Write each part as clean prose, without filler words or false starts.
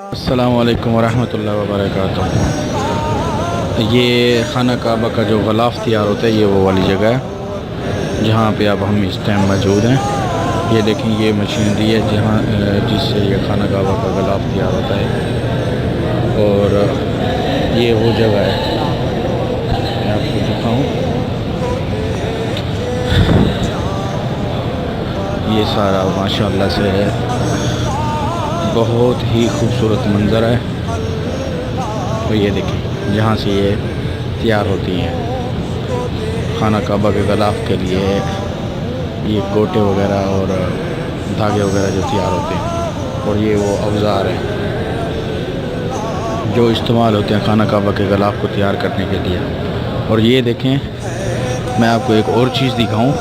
अस्सलामु अलैकुम वरहमतुल्लाहि वबरकातुहू। ये खाना काबा का जो ग़िलाफ़ तैयार होता है, ये वो वाली जगह है जहाँ पे अब हम इस टाइम मौजूद हैं। ये देखें, ये मशीनरी है जहाँ जिससे ये खाना काबा का ग़िलाफ़ तैयार होता है। और ये वो जगह है, मैं आपको दिखाऊँ। ये सारा माशाअल्लाह से बहुत ही खूबसूरत मंज़र है। तो ये देखें, जहाँ से ये तैयार होती हैं खाना काबा के ग़िलाफ़ के लिए, ये गोटे वगैरह और धागे वगैरह जो तैयार होते हैं। और ये वो औज़ार हैं जो इस्तेमाल होते हैं खाना काबा के ग़िलाफ़ को तैयार करने के लिए। और ये देखें, मैं आपको एक और चीज़ दिखाऊं।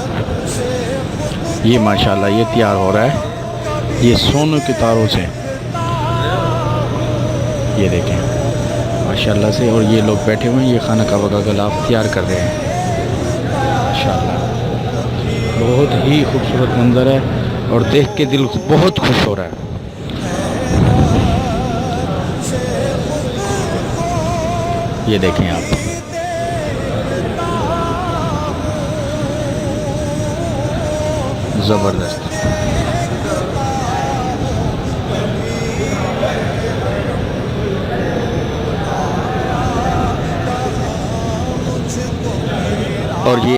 ये माशाल्लाह ये तैयार हो रहा है, ये सोने के तारों से, ये देखें माशाल्लाह से। और ये लोग बैठे हुए हैं, ये खाना काबा का ग़िलाफ़ तैयार कर रहे हैं माशाल्लाह। बहुत ही खूबसूरत मंज़र है और देख के दिल बहुत खुश हो रहा है। ये देखें आप, ज़बरदस्त। और ये